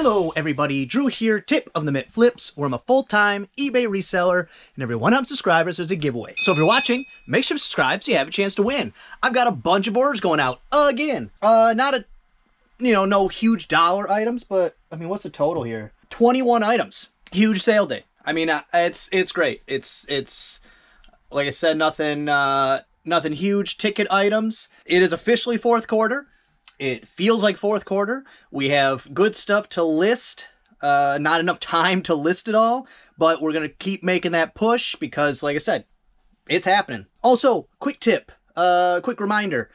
Hello everybody, Drew here, Tip of the Mitt Flips, where I'm a full-time eBay reseller, and every 100 subscribers there's a giveaway. So if you're watching, make sure to subscribe so you have a chance to win. I've got a bunch of orders going out again. No huge dollar items, but I mean, what's the total here? 21 items. Huge sale day. I mean, it's great. It's like I said, nothing huge ticket items. It is officially fourth quarter. It feels like fourth quarter. We have good stuff to list. Not enough time to list it all, but we're going to keep making that push because, like I said, it's happening. Also, quick tip, quick reminder.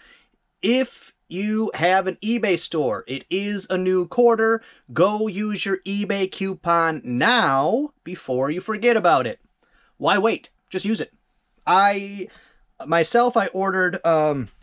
If you have an eBay store, it is a new quarter. Go use your eBay coupon now before you forget about it. Why wait? Just use it. I ordered,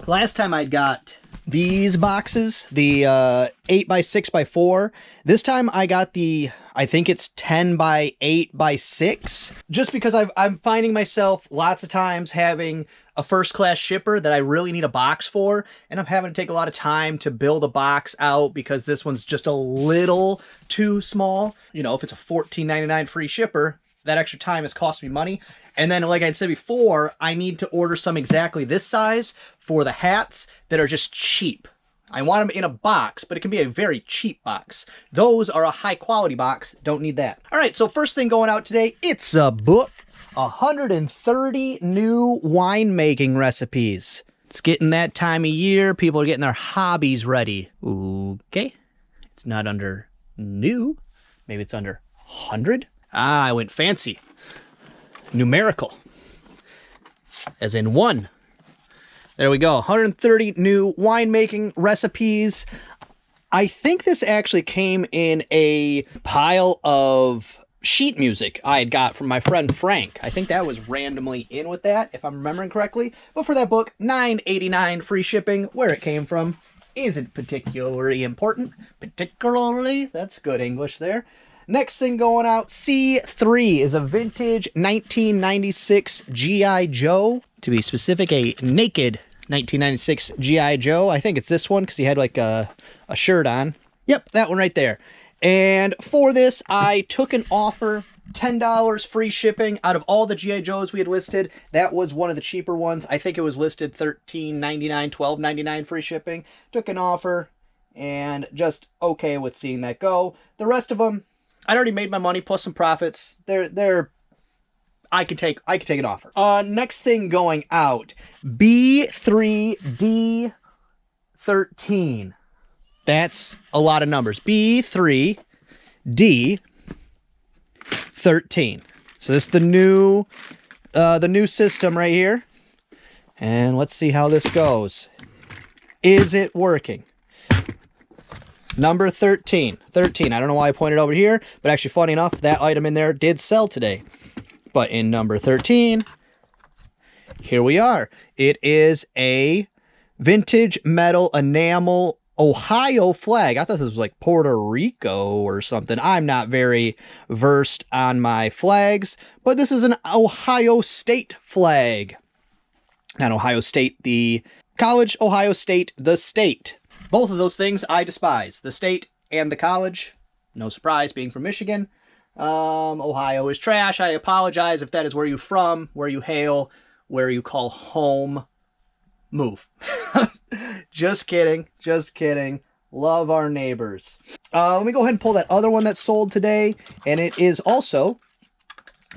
last time I got these boxes, the 8x6x4. This time I got I think it's 10x8x6, just because I'm finding myself lots of times having a first class shipper that I really need a box for, and I'm having to take a lot of time to build a box out because this one's just a little too small. You know, if it's a $14.99 free shipper, that extra time has cost me money. And then, like I said before, I need to order some exactly this size for the hats that are just cheap. I want them in a box, but it can be a very cheap box. Those are a high quality box. Don't need that. All right, so first thing going out today, it's a book. 130 new winemaking recipes. It's getting that time of year. People are getting their hobbies ready. Okay. It's not under new. Maybe it's under 100. Ah, I went fancy. Numerical. As in 1. There we go. 130 new winemaking recipes. I think this actually came in a pile of sheet music I had got from my friend Frank. I think that was randomly in with that, if I'm remembering correctly. But for that book, $9.89 free shipping. Where it came from isn't particularly important. Particularly, that's good English there. Next thing going out, C3 is a vintage 1996 G.I. Joe. To be specific, a naked 1996 G.I. Joe. I think it's this one because he had like a shirt on. Yep, that one right there. And for this, I took an offer, $10 free shipping out of all the G.I. Joes we had listed. That was one of the cheaper ones. I think it was listed $13.99, $12.99 free shipping. Took an offer and just okay with seeing that go. The rest of them, I'd already made my money plus some profits. I could take an offer. Next thing going out, B3D13. That's a lot of numbers. B3D13. So this is the new system right here. And let's see how this goes. Is it working? Number 13. 13. I don't know why I pointed over here, but actually, funny enough, that item in there did sell today. But in number 13, here we are. It is a vintage metal enamel Ohio flag. I thought this was like Puerto Rico or something. I'm not very versed on my flags, but this is an Ohio State flag. Not Ohio State, the college, Ohio State, the state. Both of those things I despise. The state and the college. No surprise, being from Michigan. Ohio is trash. I apologize if that is where you're from, where you hail, where you call home. Move. Just kidding. Just kidding. Love our neighbors. Let me go ahead and pull that other one that sold today. And it is also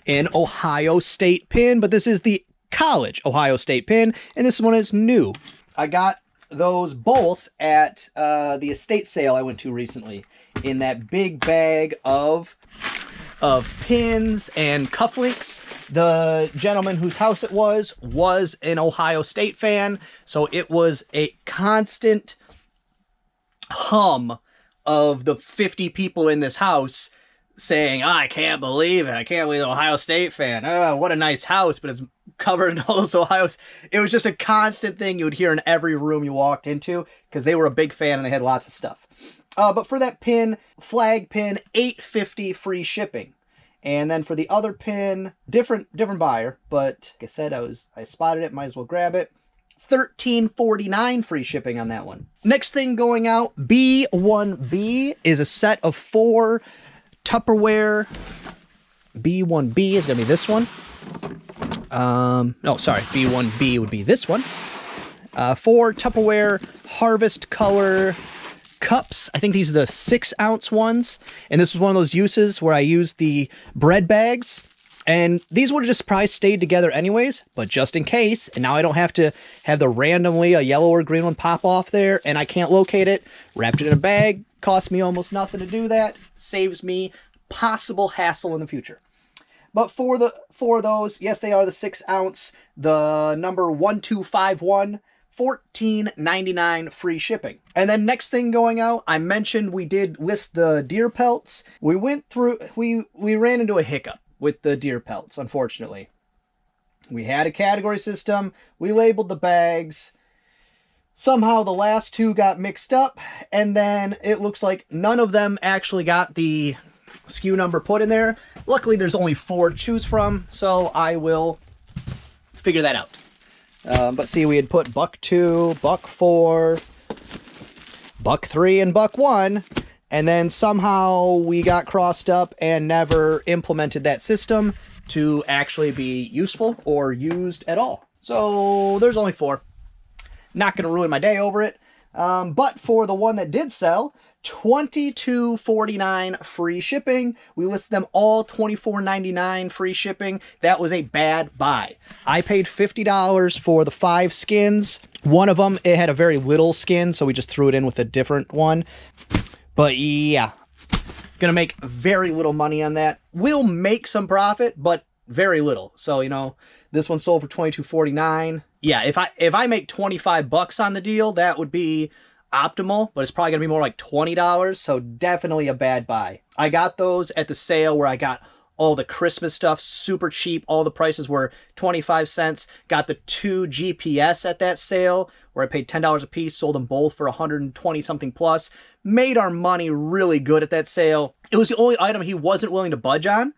an Ohio State pin, but this is the college Ohio State pin. And this one is new. I got those both at the estate sale I went to recently in that big bag of pins and cufflinks. The gentleman whose house it was an Ohio State fan, so it was a constant hum of the 50 people in this house saying, oh, I can't believe it. I can't believe an Ohio State fan. Oh, what a nice house, but it's covered in all those Ohio's. It was just a constant thing you would hear in every room you walked into because they were a big fan and they had lots of stuff. But for that pin, flag pin, $8.50 free shipping. And then for the other pin, different buyer, but like I said, I spotted it, might as well grab it. $13.49 free shipping on that one. Next thing going out, B1B is a set of 4 Tupperware. B1B is going to be this one. No, sorry, B1B would be this one. 4 Tupperware Harvest Color cups. I think these are the 6-ounce ones. And this was one of those uses where I used the bread bags. And these would have just probably stayed together anyways, but just in case, and now I don't have to have the randomly a yellow or green one pop off there, and I can't locate it, wrapped it in a bag, cost me almost nothing to do that, saves me possible hassle in the future. But for those, yes, they are the 6-ounce, the number 1251, $14.99 free shipping. And then next thing going out, I mentioned we did list the deer pelts. We went through, we ran into a hiccup with the deer pelts, unfortunately. We had a category system, we labeled the bags, somehow the last 2 got mixed up, and then it looks like none of them actually got the SKU number put in there. Luckily there's only 4 to choose from, so I will figure that out. But see, we had put buck 2, buck 4, buck 3, and buck 1, and then somehow we got crossed up and never implemented that system to actually be useful or used at all. So there's only 4. Not going to ruin my day over it. But for the one that did sell, $22.49 free shipping. We listed them all $24.99 free shipping. That was a bad buy. I paid $50 for the 5 skins. One of them, it had a very little skin, so we just threw it in with a different one. But yeah, gonna make very little money on that. We'll make some profit, but very little. So, you know, this one sold for $22.49. Yeah, if I make 25 bucks on the deal, that would be optimal, but it's probably gonna be more like $20, so definitely a bad buy. I got those at the sale where I got all the Christmas stuff super cheap. All the prices were 25 cents. Got the 2 GPS at that sale where I paid $10 a piece, sold them both for 120 something plus. Made our money really good at that sale. It was the only item he wasn't willing to budge on,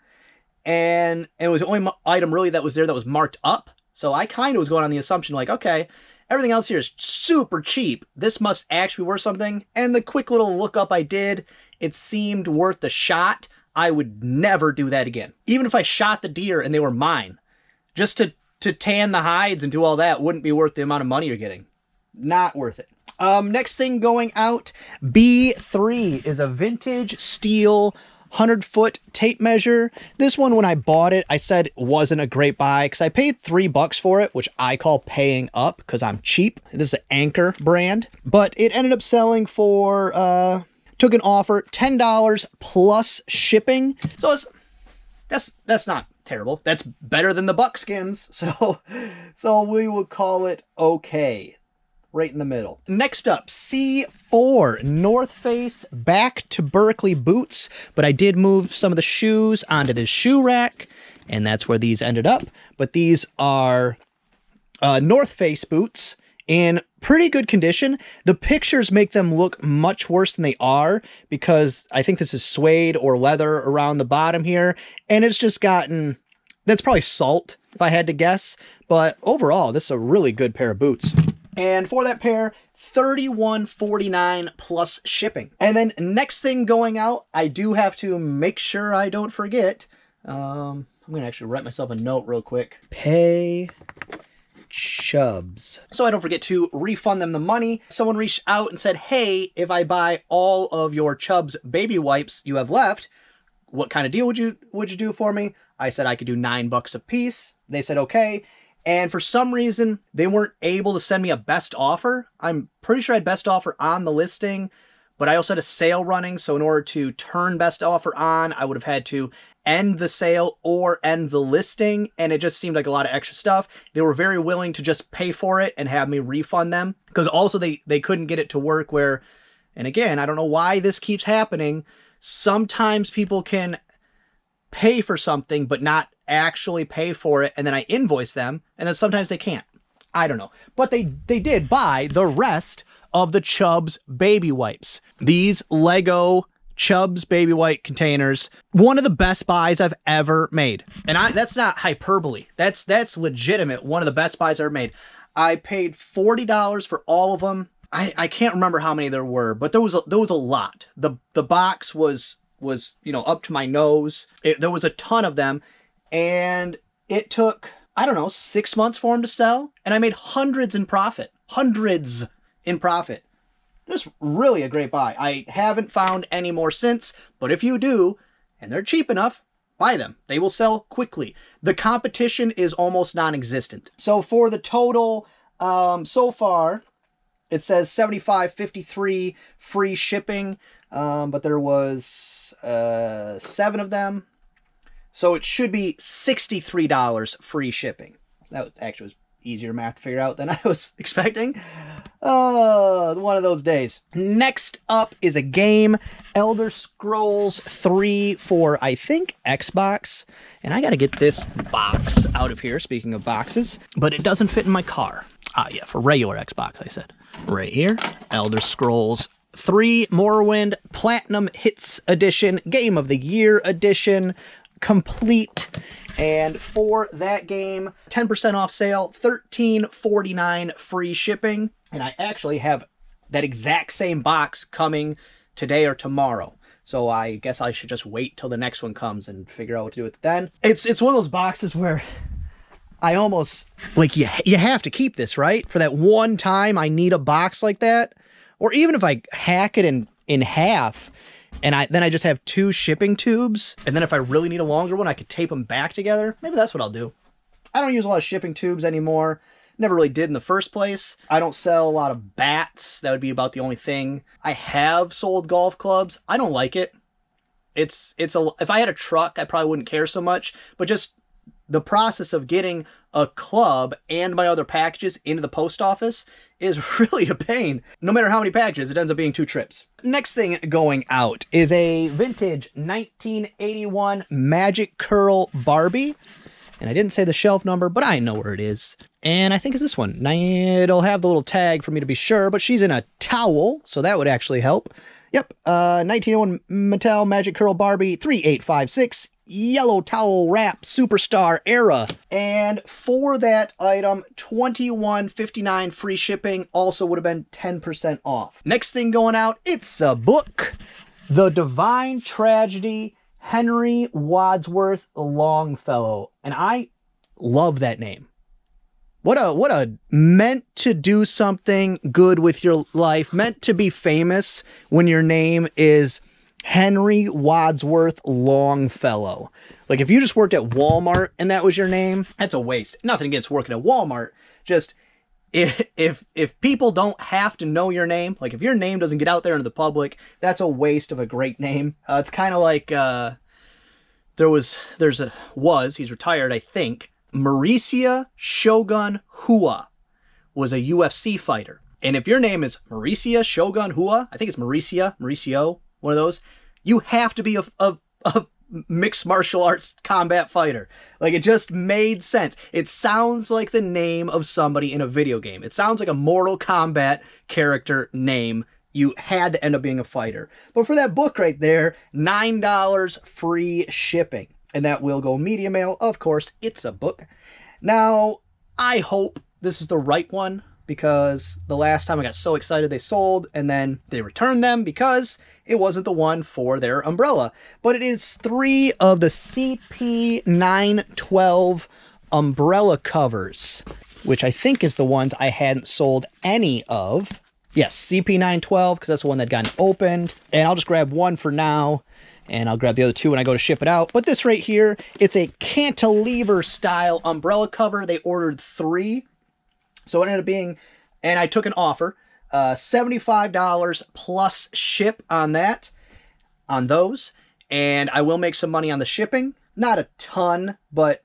and it was the only item really that was there that was marked up. So I kind of was going on the assumption like, okay, everything else here is super cheap. This must actually be worth something. And the quick little lookup I did, it seemed worth the shot. I would never do that again. Even if I shot the deer and they were mine, just to tan the hides and do all that wouldn't be worth the amount of money you're getting. Not worth it. Next thing going out, B3 is a vintage steel 100-foot tape measure. This one, when I bought it, I said it wasn't a great buy because I paid $3 for it, which I call paying up because I'm cheap. This is an Anchor brand, but it ended up selling for, took an offer, $10 plus shipping. So that's not terrible. That's better than the buckskins. So we would call it okay. Right in the middle. Next up, C4 North Face back to Berkeley boots, but I did move some of the shoes onto this shoe rack, and that's where these ended up. But these are North Face boots in pretty good condition. The pictures make them look much worse than they are because I think this is suede or leather around the bottom here, and it's just gotten, that's probably salt if I had to guess, but overall this is a really good pair of boots. And for that pair, $31.49 plus shipping. And then next thing going out, I do have to make sure I don't forget. I'm going to actually write myself a note real quick. Pay Chubs. So I don't forget to refund them the money. Someone reached out and said, hey, if I buy all of your Chubs baby wipes you have left, what kind of deal would you do for me? I said I could do $9 a piece. They said, okay. And for some reason, they weren't able to send me a best offer. I'm pretty sure I had best offer on the listing, but I also had a sale running. So in order to turn best offer on, I would have had to end the sale or end the listing. And it just seemed like a lot of extra stuff. They were very willing to just pay for it and have me refund them. Because also they couldn't get it to work where, and again, I don't know why this keeps happening. Sometimes people can pay for something, but not actually pay for it, and then I invoice them, and then sometimes they can't. I don't know. But they did buy the rest of the Chubs baby wipes. These Lego Chubs baby wipe containers, one of the best buys I've ever made. And that's not hyperbole. That's legitimate. One of the best buys I've ever made. I paid $40 for all of them. I can't remember how many there were, but there was a lot. The box was you know, up to my nose. There was a ton of them, and it took, I don't know, 6 months for them to sell, and I made hundreds in profit. Hundreds in profit. Just really a great buy. I haven't found any more since, but if you do, and they're cheap enough, buy them. They will sell quickly. The competition is almost non-existent. So for the total, so far, it says $75.53 free shipping, but there was 7 of them. So it should be $63 free shipping. That was actually easier math to figure out than I was expecting. Oh, one of those days. Next up is a game, Elder Scrolls 3 for, I think, Xbox. And I got to get this box out of here, speaking of boxes. But it doesn't fit in my car. Ah, yeah, for regular Xbox, I said. Right here, Elder Scrolls 3 Morrowind Platinum Hits Edition, Game of the Year Edition, complete. And for that game, 10% off sale, $13.49 free shipping. And I actually have that exact same box coming today or tomorrow. So I guess I should just wait till the next one comes and figure out what to do with it then. It's one of those boxes where I almost, like, you have to keep this, right? For that one time I need a box like that. Or even if I hack it in half, and then I just have 2 shipping tubes. And then if I really need a longer one, I could tape them back together. Maybe that's what I'll do. I don't use a lot of shipping tubes anymore. Never really did in the first place. I don't sell a lot of bats. That would be about the only thing. I have sold golf clubs. I don't like it. If I had a truck, I probably wouldn't care so much. But just the process of getting a club and my other packages into the post office is really a pain. No matter how many packages, it ends up being 2 trips. Next thing going out is a vintage 1981 Magic Curl Barbie. And I didn't say the shelf number, but I know where it is. And I think it's this one. It'll have the little tag for me to be sure, but she's in a towel, so that would actually help. Yep, 1901 Mattel Magic Curl Barbie 3856, yellow towel wrap, superstar era. And for that item, $21.59 free shipping, also would have been 10% off. Next thing going out, it's a book, The Divine Tragedy, Henry Wadsworth Longfellow. And I love that name. What a meant to do something good with your life, meant to be famous when your name is Henry Wadsworth Longfellow. Like, if you just worked at Walmart and that was your name, that's a waste. Nothing against working at Walmart. Just if people don't have to know your name, like if your name doesn't get out there into the public, that's a waste of a great name. It's kind of like he's retired, I think. Mauricia Shogun Hua was a UFC fighter. And if your name is Mauricia Shogun Hua, I think it's Mauricio, one of those, you have to be a mixed martial arts combat fighter. Like, it just made sense. It sounds like the name of somebody in a video game. It sounds like a Mortal Kombat character name. You had to end up being a fighter. But for that book right there, $9 free shipping. And that will go media mail. Of course, it's a book. Now, I hope this is the right one, because the last time I got so excited they sold, and then they returned them because it wasn't the one for their umbrella. But it is 3 of the CP912 umbrella covers, which I think is the ones I hadn't sold any of. Yes, CP912, because that's the one that got opened. And I'll just grab one for now, and I'll grab the other 2 when I go to ship it out. But this right here, it's a cantilever style umbrella cover. They ordered 3. So it ended up being, and I took an offer, $75 plus ship on those. And I will make some money on the shipping. Not a ton, but,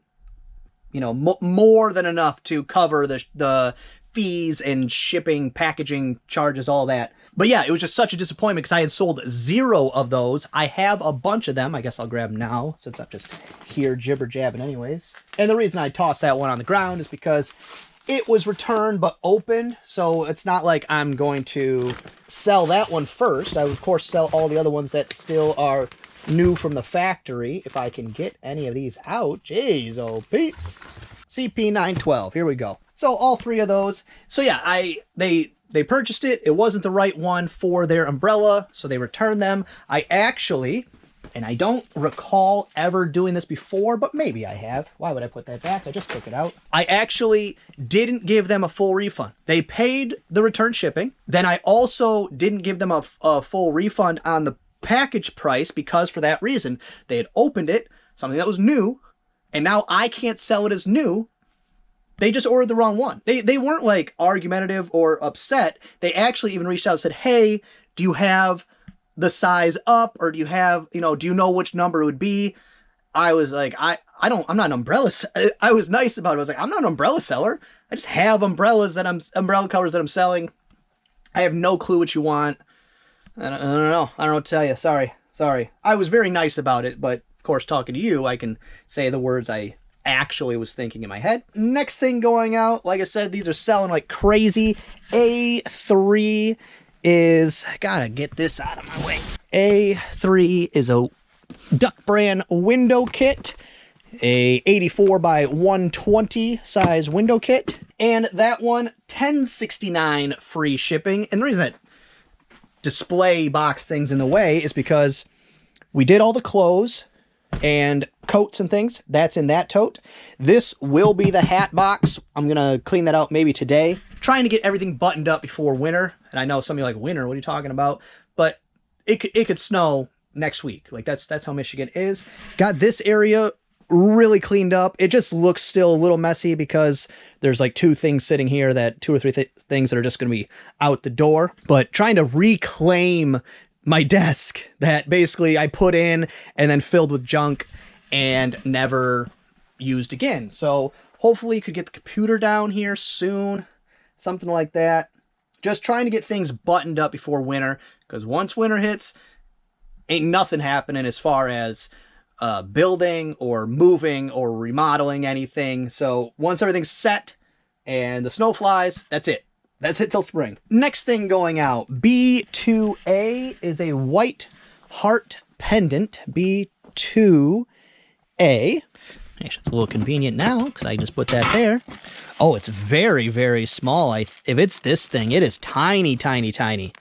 you know, more than enough to cover the fees and shipping, packaging charges, all that. But yeah, it was just such a disappointment because I had sold 0 of those. I have a bunch of them. I guess I'll grab them now since I'm just here jibber-jabbing anyways. And the reason I tossed that one on the ground is because it was returned but opened, so it's not like I'm going to sell that one first. I would, of course, sell all the other ones that still are new from the factory, if I can get any of these out. Jeez, oh Pete's. CP912, here we go. So all 3 of those. So yeah, they purchased it. It wasn't the right one for their umbrella, so they returned them. I actually, and I don't recall ever doing this before, but maybe I have. Why would I put that back? I just took it out. I actually didn't give them a full refund. They paid the return shipping. Then I also didn't give them a full refund on the package price because for that reason, they had opened it, something that was new, and now I can't sell it as new. They just ordered the wrong one. They weren't like argumentative or upset. They actually even reached out and said, hey, do you have the size up, or do you have, do you know which number it would be? I was like, I'm not an umbrella. I was nice about it. I was like, I'm not an umbrella seller. I just have umbrella covers that I'm selling. I have no clue what you want. I don't know. I don't know what to tell you. Sorry. I was very nice about it, but of course, talking to you, I can say the words I actually was thinking in my head. Next thing going out, like I said, these are selling like crazy. A3 is, gotta get this out of my way. A3 is a Duck Brand window kit, a 84 by 120 size window kit, and that one $10.69 free shipping. And the reason that display box things in the way is because we did all the clothes and coats and things. That's in that tote. This will be the hat box. I'm gonna clean that out maybe today. Trying to get everything buttoned up before winter. And I know some of you are like, winter, what are you talking about? But it could snow next week. Like that's how Michigan is. Got this area really cleaned up. It just looks still a little messy because there's like 2 things sitting here, that 2 or 3 things that are just going to be out the door. But trying to reclaim my desk that basically I put in and then filled with junk and never used again. So hopefully could get the computer down here soon, something like that. Just trying to get things buttoned up before winter, because once winter hits, ain't nothing happening as far as building or moving or remodeling anything. So once everything's set and the snow flies, that's it. That's it till spring. Next thing going out, B2A is a white heart pendant. B2A. Actually, it's a little convenient now because I just put that there. Oh, it's very, very small. If it's this thing, it is tiny, tiny, tiny.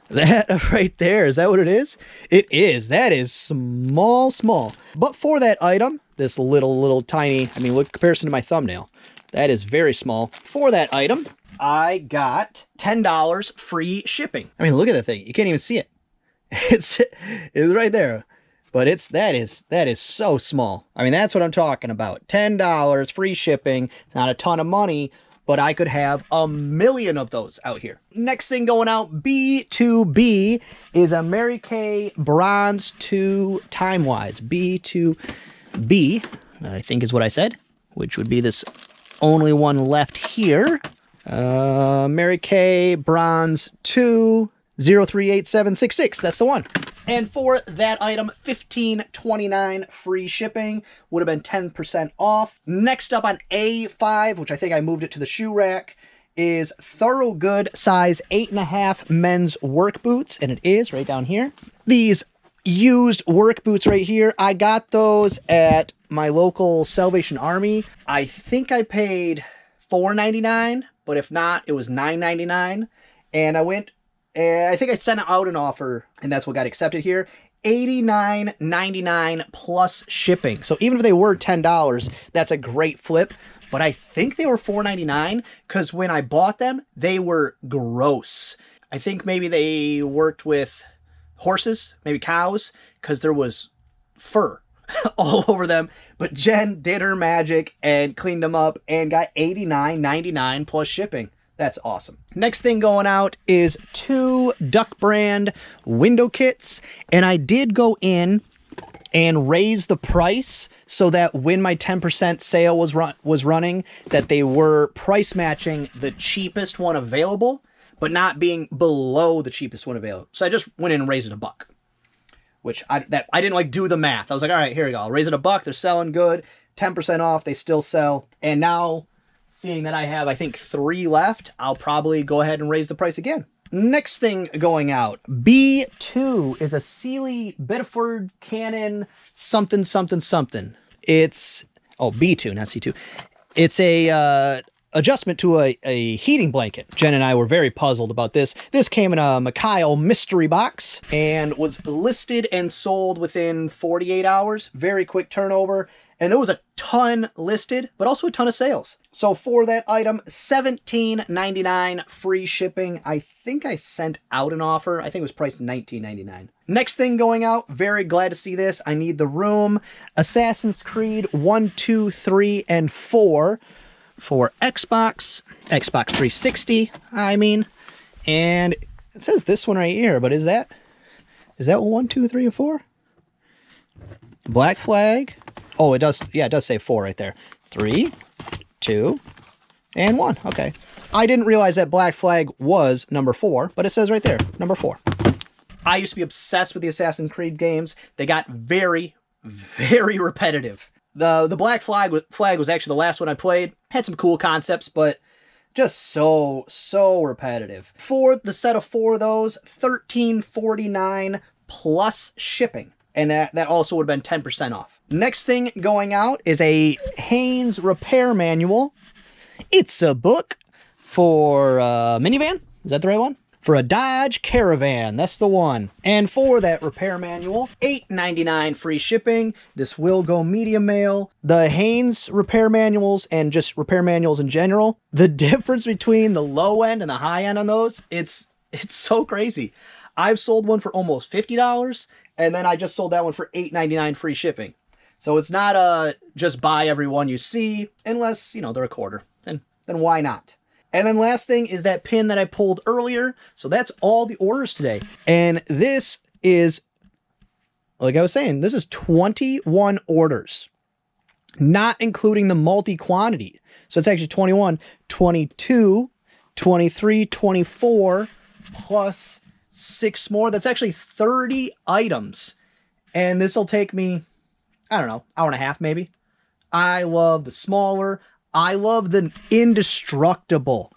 That right there, is that what it is? It is. That is small, small. But for that item, this little tiny, I mean, look, comparison to my thumbnail, that is very small. For that item, I got $10 free shipping. I mean, look at that thing. You can't even see it. It's right there. But that is so small. I mean, that's what I'm talking about. $10 free shipping, not a ton of money, but I could have a million of those out here. Next thing going out, B2B is a Mary Kay Bronze 2 Time-Wise. B2B, I think is what I said, which would be this only one left here. Mary Kay Bronze 2 038766. That's the one. And for that item, $15.29 free shipping. Would have been 10% off. Next up on A5, which I think I moved it to the shoe rack, is Thorogood size 8.5 men's work boots. And it is right down here. These used work boots right here, I got those at my local Salvation Army. I think I paid $4.99, but if not, it was $9.99. And I think I sent out an offer, and that's what got accepted here. $89.99 plus shipping. So even if they were $10, that's a great flip. But I think they were $4.99 because when I bought them, they were gross. I think maybe they worked with horses, maybe cows, because there was fur all over them. But Jen did her magic and cleaned them up and got $89.99 plus shipping. That's awesome. Next thing going out is 2 Duck Brand window kits. And I did go in and raise the price so that when my 10% sale was running, that they were price matching the cheapest one available, but not being below the cheapest one available. So I just went in and raised it $1, which I didn't like do the math. I was like, all right, here we go. I'll raise it $1. They're selling good. 10% off. They still sell. And now, seeing that I have, I think, 3 left, I'll probably go ahead and raise the price again. Next thing going out, B2 is a Sealy Biddeford Canon something. It's, oh, B2, not C2. It's a adjustment to a heating blanket. Jen and I were very puzzled about this. This came in a Mikhail mystery box and was listed and sold within 48 hours. Very quick turnover. And there was a ton listed, but also a ton of sales. So for that item, $17.99 free shipping. I think I sent out an offer. I think it was priced $19.99. Next thing going out, very glad to see this. I need the room. Assassin's Creed 1, 2, 3, and 4 for Xbox 360, I mean. And it says this one right here, but is that 1, 2, 3, and 4? Black Flag. Oh, it does. Yeah, it does say 4 right there. 3, 2, and 1. Okay. I didn't realize that Black Flag was number 4, but it says right there, number 4. I used to be obsessed with the Assassin's Creed games. They got very, very repetitive. The Black Flag was actually the last one I played. Had some cool concepts, but just so repetitive. For the set of 4 of those, $13.49 plus shipping. And that also would have been 10% off. Next thing going out is a Haynes repair manual. It's a book for a minivan. Is that the right one? For a Dodge Caravan. That's the one. And for that repair manual, $8.99 free shipping. This will go medium mail. The Haynes repair manuals and just repair manuals in general, the difference between the low end and the high end on those, it's so crazy. I've sold one for almost $50, and then I just sold that one for $8.99 free shipping. So it's not just buy every one you see, unless, you know, they're a quarter. Then why not? And then last thing is that pin that I pulled earlier. So that's all the orders today. And this is, like I was saying, this is 21 orders, not including the multi-quantity. So it's actually 21, 22, 23, 24, plus 6 more. That's actually 30 items. And this will take me, I don't know, hour and a half maybe. I love the smaller. I love the indestructible.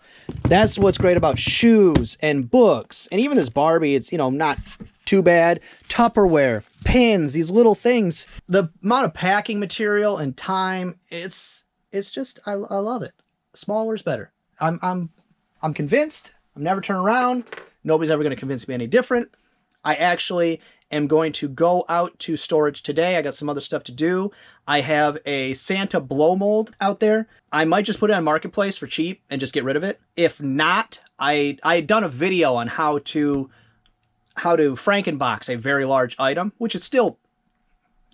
That's what's great about shoes and books. And even this Barbie, it's, you know, not too bad. Tupperware, pins, these little things. The amount of packing material and time, it's just, I love it. Smaller is better. I'm convinced. I'm never turning around. Nobody's ever going to convince me any different. I actually am going to go out to storage today. I got some other stuff to do. I have a Santa blow mold out there. I might just put it on Marketplace for cheap and just get rid of it. If not, I had done a video on how to Frankenbox a very large item, which is still,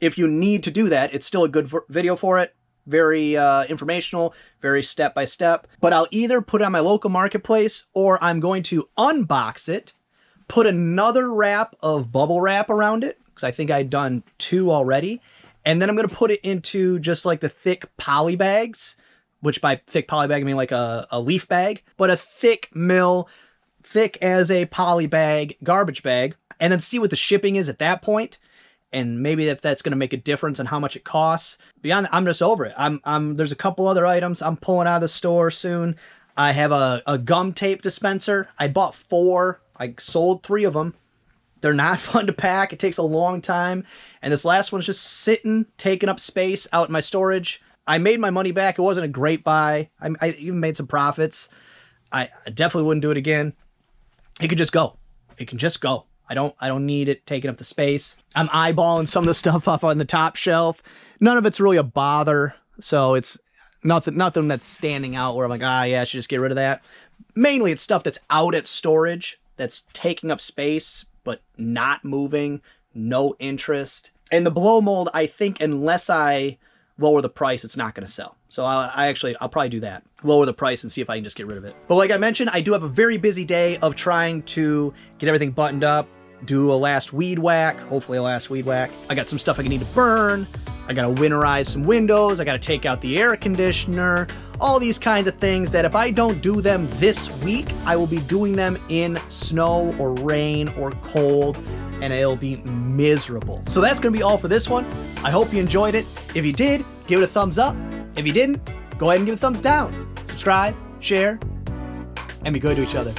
if you need to do that, it's still a good video for it. Very informational, very step-by-step. But I'll either put it on my local Marketplace or I'm going to unbox it, put another wrap of bubble wrap around it, because I think I'd done 2 already. And then I'm going to put it into just like the thick poly bags, which by thick poly bag, I mean like a leaf bag, but a thick as a poly bag, garbage bag, and then see what the shipping is at that point. And maybe if that's going to make a difference on how much it costs. Beyond that, I'm just over it. There's a couple other items I'm pulling out of the store soon. I have a gum tape dispenser. I bought 4. I sold 3 of them. They're not fun to pack. It takes a long time. And this last one's just sitting, taking up space out in my storage. I made my money back. It wasn't a great buy. I even made some profits. I definitely wouldn't do it again. It could just go. It can just go. I don't need it taking up the space. I'm eyeballing some of the stuff up on the top shelf. None of it's really a bother. So it's nothing that's standing out where I'm like, yeah, I should just get rid of that. Mainly it's stuff that's out at storage, that's taking up space, but not moving, no interest. And the blow mold, I think unless I lower the price, it's not going to sell. So I'll probably do that. Lower the price and see if I can just get rid of it. But like I mentioned, I do have a very busy day of trying to get everything buttoned up, do a last weed whack, hopefully a last weed whack. I got some stuff I need to burn. I got to winterize some windows. I got to take out the air conditioner, all these kinds of things that if I don't do them this week, I will be doing them in snow or rain or cold, and it'll be miserable. So that's going to be all for this one. I hope you enjoyed it. If you did, give it a thumbs up. If you didn't, go ahead and give it a thumbs down. Subscribe, share, and be good to each other.